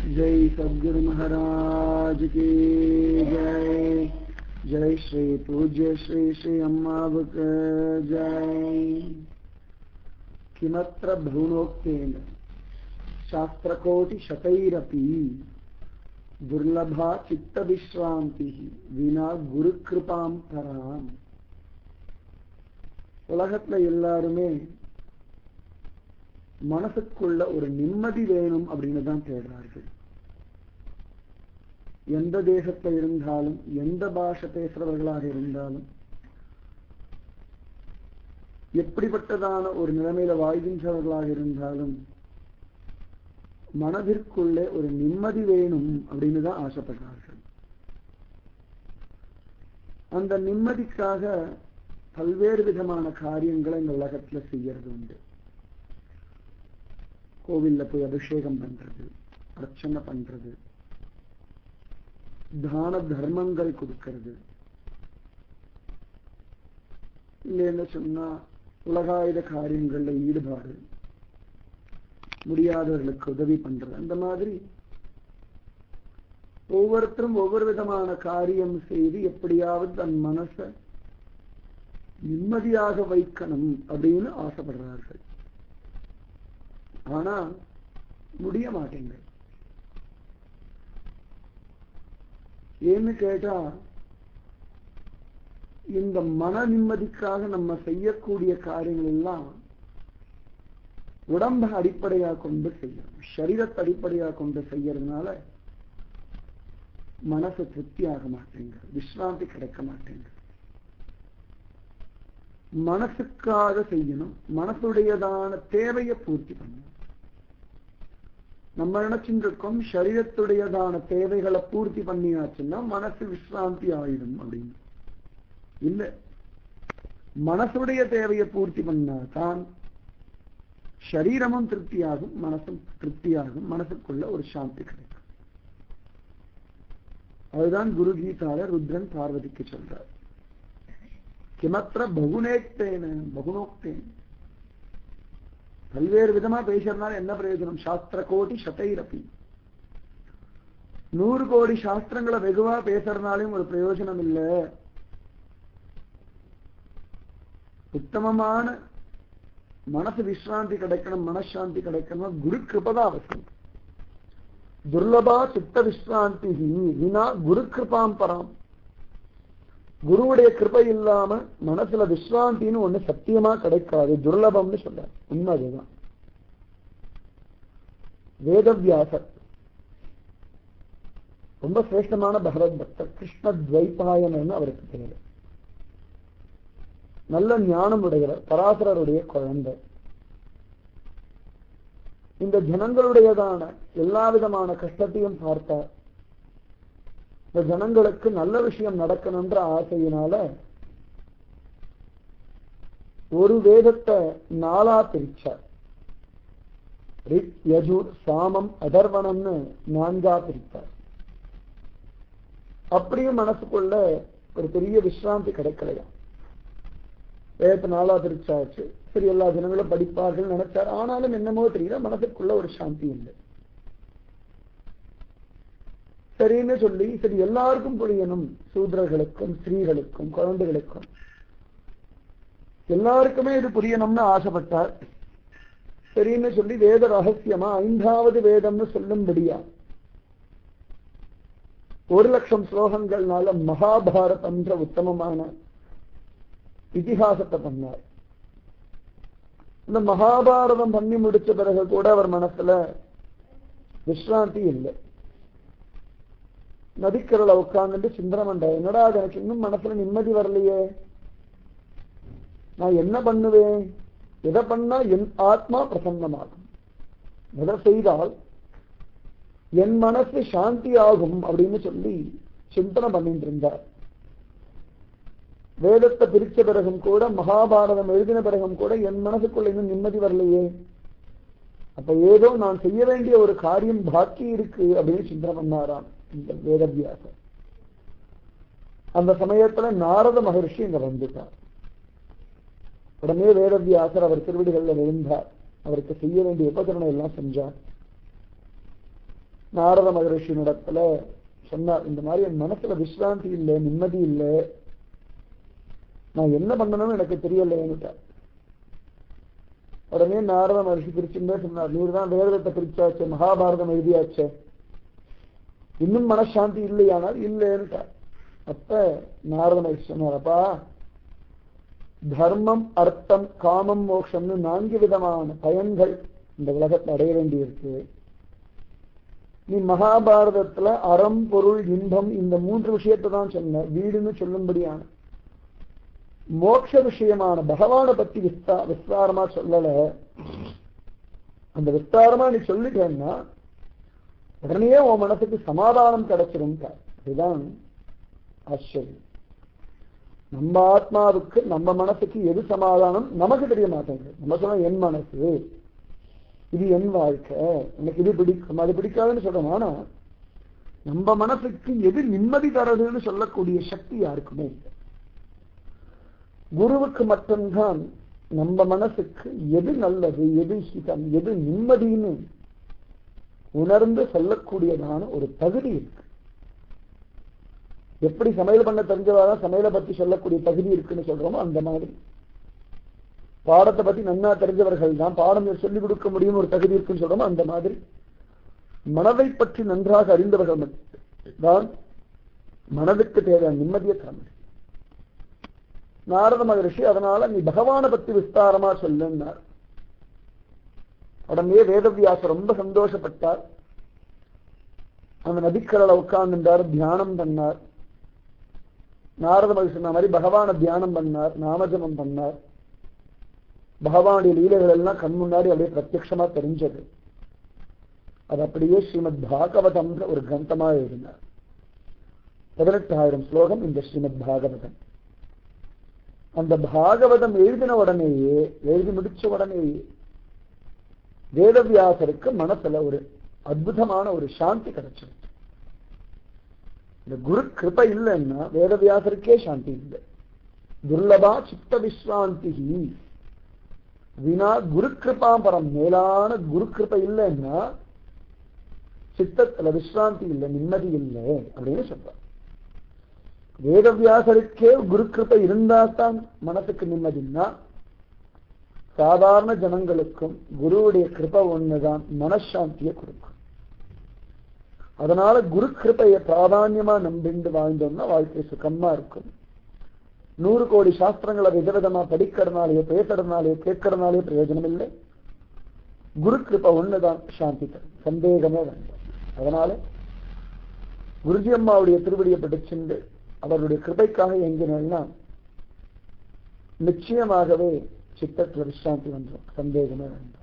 जय सद्गुरु महाराज की जय। जय श्री पूज्य श्री श्री अम्मावक जय। किमत्र भ्रूणोक्तेन शास्त्रकोटि शतैरपि दुर्लभा चित्त विश्रांति विना गुरु कृपाम पराम। உலகத்துல எல்லாருமே மனசுக்குள்ள ஒரு நிம்மதி வேணும் அப்படின்னு தான் தேடுறார்கள். எந்த தேசத்துல இருந்தாலும், எந்த பாஷை பேசுறவர்களாக இருந்தாலும், எப்படிப்பட்டதான ஒரு நிலைமையில வாழ்கின்றவர்களாக இருந்தாலும் மனதிற்குள்ளே ஒரு நிம்மதி வேணும் அப்படின்னு தான் ஆசைப்படுறார்கள். அந்த நிம்மதிக்காக பல்வேறு விதமான காரியங்களை இந்த உலகத்துல செய்யறது உண்டு. கோவில்ல போய் அபிஷேகம் பண்றது, அர்ச்சனை பண்றது, தான தர்மங்கள் கொடுக்கிறது, இல்லைன்னு சொன்னா உலகாயுத காரியங்கள்ல ஈடுபாடு, முடியாதவர்களுக்கு உதவி பண்றது, அந்த மாதிரி ஒவ்வொருத்தரும் ஒவ்வொரு விதமான காரியம் செய்து எப்படியாவது தன் மனசை நிம்மதியாக வைக்கணும் அப்படின்னு ஆசைப்படுறார்கள். ஆனா முடிய மாட்டேங்க. ஏன்னு கேட்டா, இந்த மன நிம்மதிக்காக நம்ம செய்யக்கூடிய காரியங்கள் எல்லாம் உடம்பை அடிப்படையா கொண்டு செய்யணும், சரீரத்தை அடிப்படையா கொண்டு செய்யறதுனால மனசு திருப்தி ஆக மாட்டேங்குது, விஸ்ராந்தி கிடைக்க மாட்டேங்குது. மனசுக்காக செய்யணும், மனசுடையதான தேவையை பூர்த்தி பண்ணணும். நம்ம நினைச்சுட்டு இருக்கோம் சரீரத்துடையதான தேவைகளை பூர்த்தி பண்ணியாச்சுன்னா மனசு விஸ்ராந்தி ஆயிடும் அப்படின்னு. இல்ல, மனசுடைய தேவையை பூர்த்தி பண்ணாதான் சரீரமும் திருப்தியாகும், மனசும் திருப்தியாகும், மனசுக்குள்ள ஒரு சாந்தி கிடைக்கும். அதுதான் குரு கீதால ருத்ரன் பார்வதிக்கு சொல்றார். கிமத்திர பகுனேக்தேன பகுனோக்தேன். பல்வேறு விதமா பேசுறதுனால என்ன பிரயோஜனம்? சாஸ்திர கோடி சதைரப்பி. 100 கோடி சாஸ்திரங்களை வெகுவா பேசுறதுனாலையும் ஒரு பிரயோஜனம் இல்லை. உத்தமமான மனசு விஸ்ராந்தி கிடைக்கணும், மனசாந்தி கிடைக்கணும், குரு கிருபதான் அவசியம். துர்லபா சித்த விஸ்ராந்தி வினா குரு கிருபாம் பராம். குருவுடைய கிருபை இல்லாம மனசுல விஸ்ராந்தின்னு ஒண்ணு சத்தியமா கிடைக்காது, துர்லபம்னு சொல்ற. உண்மை அதுதான். வேதவியாசர் ரொம்ப சிரேஷ்டமான பகவத் பக்தர், கிருஷ்ண துவைபாயனன்னு அவருக்கு பேரு. நல்ல ஞானம் உடையவர், பராசரருடைய குழந்தை. இந்த ஜனங்களுடையதான எல்லா விதமான கஷ்டத்தையும் பார்த்தார். இந்த ஜனங்களுக்கு நல்ல விஷயம் நடக்கணும்ன்ற ஆசையினால ஒரு வேதத்தை 4ஆ பிரிச்சார். ரிக், யஜுர், சாமம், அதர்வணம்னு 4ஆ பிரித்தார். அப்படியும் மனசுக்குள்ள ஒரு பெரிய விஸ்ராந்தி கிடைக்கலையா. வேதத்தை 4ஆ பிரிச்சாச்சு, சரி எல்லா ஜனங்களும் படிப்பார்கள் நினைச்சார். ஆனாலும் என்னமோ தெரியல, மனசுக்குள்ள ஒரு சாந்தி இல்லை. சரின்னு சொல்லி சரி எல்லாருக்கும் புரியணும், சூத்ரர்களுக்கும் ஸ்திரீகளுக்கும் குழந்தைகளுக்கும் எல்லாருக்குமே இது புரியணும்னு ஆசைப்பட்டார். சரின்னு சொல்லி வேத ரகசியமா 5வது வேதம்னு சொல்லும்படியா 1,00,000 ஸ்லோகங்கள்னால மகாபாரதம்ன்ற உத்தமமான இதிகாசத்தை பண்ணார். இந்த மகாபாரதம் பண்ணி முடிச்ச பிறகு கூட அவர் மனசுல விஸ்ராந்தி இல்லை. நதிக்கரையில உட்கார்ந்துட்டு சிந்தனை பண்ற, என்னடா எனக்கு இன்னும் மனசுல நிம்மதி வரலையே, நான் என்ன பண்ணுவேன், எதை பண்ணா என் ஆத்மா பிரசன்னமாகும், எதை செய்தால் என் மனசு சாந்தி ஆகும் அப்படின்னு சொல்லி சிந்தனை பண்ணிட்டு இருந்தார். வேதத்தை பிரிச்ச பிறகும் கூட, மகாபாரதம் எழுதின பிறகும் கூட என் மனசுக்குள்ள இன்னும் நிம்மதி வரலையே, அப்ப ஏதோ நான் செய்ய வேண்டிய ஒரு காரியம் பாக்கி இருக்கு அப்படின்னு சிந்தனை பண்ணாராம் இந்த வேதவியாசர். அந்த சமயத்துல நாரத மகர்ஷி இங்க வந்துட்டார். உடனே வேதவியாசர் அவர் திருவடிகள்ல விழுந்தார். அவருக்கு செய்ய வேண்டிய உபகரணம் எல்லாம் செஞ்சார். நாரத மகரிஷியினிடத்துல சொன்னார், இந்த மாதிரி என் மனசுல விஸ்ராந்தி இல்லை, நிம்மதி இல்லை, நான் என்ன பண்ணணும்னு எனக்கு தெரியலைன்னுட்டார். உடனே நாரத மகரிஷி பிரிச்சுட்டே சொன்னார், நீர் தான் வேதத்தை பிரிச்சாச்சே, மகாபாரதம் எழுதியாச்சே, இன்னும் மனசாந்தி இல்லையானால் இல்லைன்னுட்டார். அப்ப நாரத மகரிஷி சொன்னார், அப்பா தர்மம் அர்த்தம் காமம் மோட்சம்னு 4 விதமான பயன்கள் இந்த உலகத்தை அடைய வேண்டியிருக்கு. நீ மகாபாரதத்துல அறம் பொருள் இன்பம் இந்த 3 விஷயத்தை தான் சொன்ன, வீடுன்னு சொல்லும்படியான மோட்ச விஷயமான பகவானை பத்தி விஸ்தாரமா சொல்லல. அந்த விஸ்தாரமா நீ சொல்லிட்டேன்னா உடனே உன் மனசுக்கு சமாதானம் கிடைச்சிரும். இதுதான் ஆச்சரியம். நம்ம ஆத்மாவுக்கு நம்ம மனசுக்கு எது சமாதானம் நமக்கு தெரிய மாட்டேங்குது. நம்ம சொன்ன என் மனசு, இது என் வாழ்க்கை, எனக்கு இது பிடிக்கும் அது பிடிக்காதுன்னு சொல்றோம். ஆனா நம்ம மனசுக்கு எது நிம்மதி தரதுன்னு சொல்லக்கூடிய சக்தி யாருக்குமே இல்லை. குருவுக்கு மட்டும்தான் நம்ம மனசுக்கு எது நல்லது, எது ஹிதம், எது நிம்மதின்னு உணர்ந்து சொல்லக்கூடியதான ஒரு தகுதி இருக்கு. எப்படி சமையல் பண்ண தெரிஞ்சவாதான் சமையலை பத்தி சொல்லக்கூடிய தகுதி இருக்குன்னு சொல்றோமோ அந்த மாதிரி பாடத்தை பத்தி நன்னா தெரிஞ்சவர்கள் தான் பாடம் சொல்லிக் கொடுக்க முடியும் ஒரு தகுதி இருக்குன்னு சொல்றோமோ அந்த மாதிரி மனதை பற்றி நன்றாக அறிந்தவர்கள் தான் மனதுக்கு தேவையான நிம்மதியை தர முடியும். நாரத மகரிஷி அதனால நீ பகவானை பத்தி விஸ்தாரமா சொல்லுன்னார். உடனே வேதவியாசர் ரொம்ப சந்தோஷப்பட்டார். அந்த நதிக்கரையில உட்கார்ந்துட்டார், தியானம் பண்ணார். நாரத மகரிஷி சொன்ன மாதிரி பகவான தியானம் பண்ணார், நாமஜபம் பண்ணார். பகவானுடைய லீலைகள் எல்லாம் கண் முன்னாடி அப்படியே பிரத்யட்சமா தெரிஞ்சது. அது அப்படியே ஸ்ரீமத் பாகவதம் ஒரு கிரந்தமா எழுதினார். 18,000 ஸ்லோகம் இந்த ஸ்ரீமத் பாகவதம். அந்த பாகவதம் எழுதின உடனேயே, எழுதி முடிச்ச உடனேயே வேதவியாசருக்கு மனசுல ஒரு அற்புதமான ஒரு சாந்தி கிடைச்சிருக்கு. இந்த குரு கிருபை இல்லைன்னா வேதவியாசருக்கே சாந்தி இல்லை. துர்லபா சித்த விஸ்ராந்தி வினா குரு கிருபா பரம். மேலான குரு கிருபை இல்லைன்னா சித்தத்துல விஸ்ராந்தி இல்லை, நிம்மதி இல்லை அப்படின்னு சொல்றார். வேதவியாசருக்கே குரு கிருபை இருந்தால்தான் மனசுக்கு நிம்மதினா, சாதாரண ஜனங்களுக்கும் குருவுடைய கிருபை ஒண்ணுதான் மனசாந்தியை கொடுக்கும். அதனால குரு கிருபையை பிராதான்யமா நம்பிண்டு வாழ்ந்தோம்னா வாழ்க்கை சுகமா இருக்கும். 100 கோடி சாஸ்திரங்களை விதவிதமா படிக்கிறதுனாலேயோ பேசுறதுனாலேயோ கேட்கறதுனாலேயோ பிரயோஜனம் இல்லை. குரு கிருபை ஒண்ணுதான் சாந்தி தரும், சந்தேகமே வேண்டாம். அதனால குருஜி அம்மாவுடைய திருவடியை படிச்சுண்டு அவருடைய கிருபைக்காக எங்கினா நிச்சயமாகவே சித்தத்துல விசாந்தி வந்துடும், சந்தேகமே வேண்டாம்.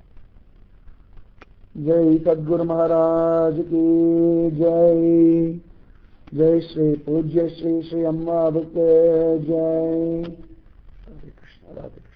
ஜெய் சத்குரு மகாராஜ் கி ஜெய். ஜெய் ஸ்ரீ பூஜ்ய ஸ்ரீ ஸ்ரீ அம்மா புத்தே ஜெய். ராதே கிருஷ்ணா, ராதே கிருஷ்ணா.